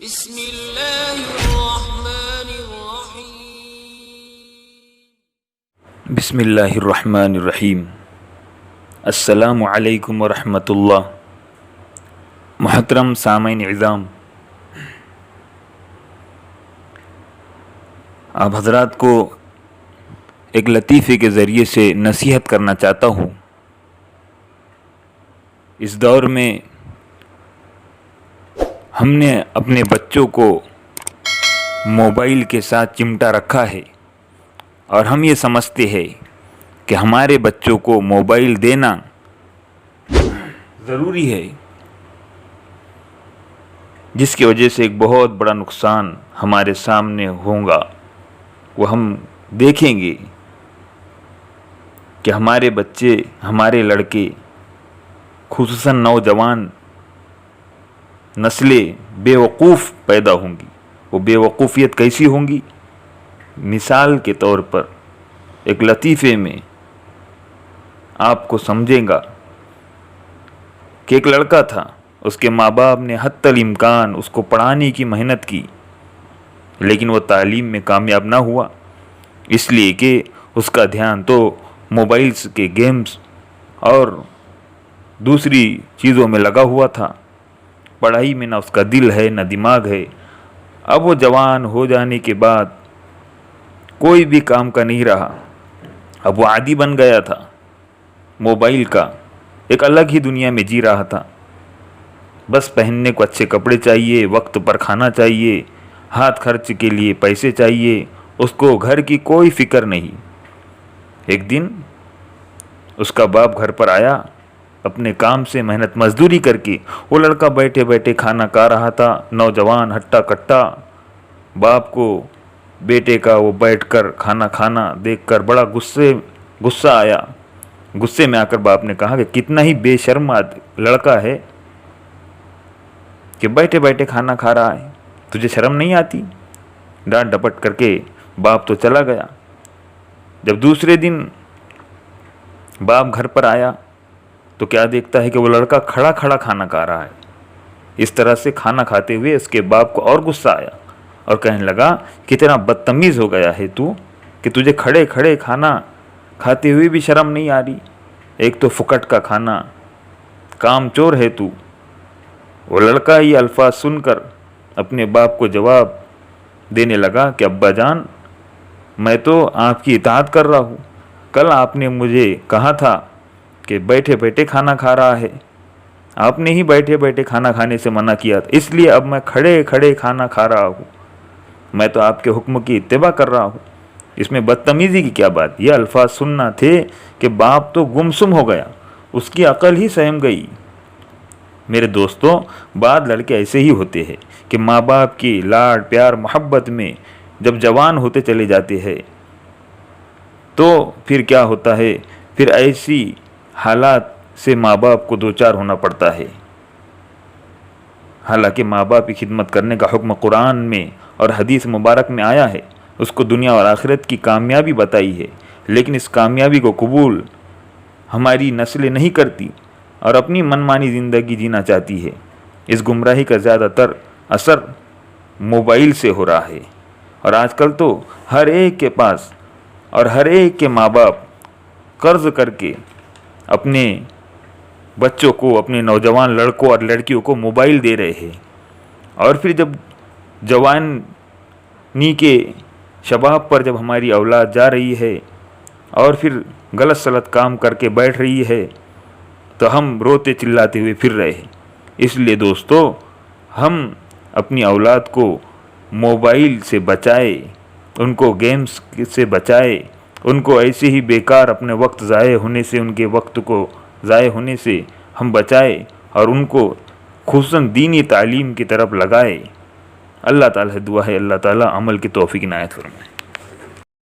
بسم اللہ الرحمن الرحیم بسم اللہ الرحمن الرحیم۔ السلام علیکم ورحمۃ اللہ۔ محترم سامعین اعظام، آپ حضرات کو ایک لطیفے کے ذریعے سے نصیحت کرنا چاہتا ہوں۔ اس دور میں ہم نے اپنے بچوں کو موبائل کے ساتھ چمٹا رکھا ہے، اور ہم یہ سمجھتے ہیں کہ ہمارے بچوں کو موبائل دینا ضروری ہے، جس کی وجہ سے ایک بہت بڑا نقصان ہمارے سامنے ہوگا۔ وہ ہم دیکھیں گے کہ ہمارے بچے، ہمارے لڑکے، خصوصاً نوجوان نسلیں بے وقوف پیدا ہوں گی۔ وہ بے وقوفیت کیسی ہوں گی؟ مثال کے طور پر ایک لطیفے میں آپ کو سمجھیں گا کہ ایک لڑکا تھا، اس کے ماں باپ نے حتی الامکان اس کو پڑھانے کی محنت کی، لیکن وہ تعلیم میں کامیاب نہ ہوا، اس لیے کہ اس کا دھیان تو موبائلز کے گیمز اور دوسری چیزوں میں لگا ہوا تھا۔ پڑھائی میں نہ اس کا دل ہے نہ دماغ ہے۔ اب وہ جوان ہو جانے کے بعد کوئی بھی کام کا نہیں رہا، اب وہ عادی بن گیا تھا موبائل کا، ایک الگ ہی دنیا میں جی رہا تھا۔ بس پہننے کو اچھے کپڑے چاہیے، وقت پر کھانا چاہیے، ہاتھ خرچ کے لیے پیسے چاہیے، اس کو گھر کی کوئی فکر نہیں۔ ایک دن اس کا باپ گھر پر آیا، اپنے کام سے محنت مزدوری کر کے وہ لڑکا بیٹھے بیٹھے کھانا کھا رہا تھا، نوجوان ہٹا کٹا۔ باپ کو بیٹے کا وہ بیٹھ کر کھانا کھانا دیکھ کر بڑا غصہ آیا۔ غصے میں آ کر باپ نے کہا کہ کتنا ہی بے شرم لڑکا ہے کہ بیٹھے بیٹھے کھانا کھا رہا ہے، تجھے شرم نہیں آتی؟ ڈانٹ ڈپٹ کر کے باپ تو چلا گیا۔ جب دوسرے دن باپ گھر پر آیا تو کیا دیکھتا ہے کہ وہ لڑکا کھڑا کھڑا کھانا کھا رہا ہے۔ اس طرح سے کھانا کھاتے ہوئے اس کے باپ کو اور غصہ آیا اور کہنے لگا کتنا بدتمیز ہو گیا ہے تو، کہ تجھے کھڑے کھڑے کھانا کھاتے ہوئے بھی شرم نہیں آ رہی، ایک تو فکٹ کا کھانا، کام چور ہے تو۔ وہ لڑکا یہ الفاظ سن کر اپنے باپ کو جواب دینے لگا کہ ابا جان، میں تو آپ کی اطاعت کر رہا ہوں، کل آپ نے مجھے کہا تھا کہ بیٹھے بیٹھے کھانا کھا رہا ہے، آپ نے ہی بیٹھے بیٹھے کھانا کھانے سے منع کیا تھا، اس لیے اب میں کھڑے کھڑے کھانا کھا رہا ہوں، میں تو آپ کے حکم کی اتباع کر رہا ہوں، اس میں بدتمیزی کی کیا بات؟ یہ الفاظ سننا تھے کہ باپ تو گمسم ہو گیا، اس کی عقل ہی سہم گئی۔ میرے دوستوں، بعض لڑکے ایسے ہی ہوتے ہیں کہ ماں باپ کی لاڈ پیار محبت میں جب جوان ہوتے چلے جاتے ہیں تو پھر کیا ہوتا ہے، پھر ایسی حالات سے ماں باپ کو دوچار ہونا پڑتا ہے۔ حالانکہ ماں باپ کی خدمت کرنے کا حکم قرآن میں اور حدیث مبارک میں آیا ہے، اس کو دنیا اور آخرت کی کامیابی بتائی ہے، لیکن اس کامیابی کو قبول ہماری نسلیں نہیں کرتی اور اپنی منمانی زندگی جینا چاہتی ہے۔ اس گمراہی کا زیادہ تر اثر موبائل سے ہو رہا ہے، اور آج کل تو ہر ایک کے پاس اور ہر ایک کے ماں باپ قرض کر کے اپنے بچوں کو، اپنے نوجوان لڑکوں اور لڑکیوں کو موبائل دے رہے ہیں، اور پھر جب جوانی کے شباب پر جب ہماری اولاد جا رہی ہے اور پھر غلط سلط کام کر کے بیٹھ رہی ہے تو ہم روتے چلاتے ہوئے پھر رہے ہیں۔ اس لیے دوستو، ہم اپنی اولاد کو موبائل سے بچائے، ان کو گیمز سے بچائے، ان کو ایسے ہی بیکار اپنے وقت ضائع ہونے سے، ان کے وقت کو ضائع ہونے سے ہم بچائے، اور ان کو خصوصاً دینی تعلیم کی طرف لگائے۔ اللہ تعالیٰ سے دعا ہے اللہ تعالیٰ عمل کی توفیق عنایت فرمائے۔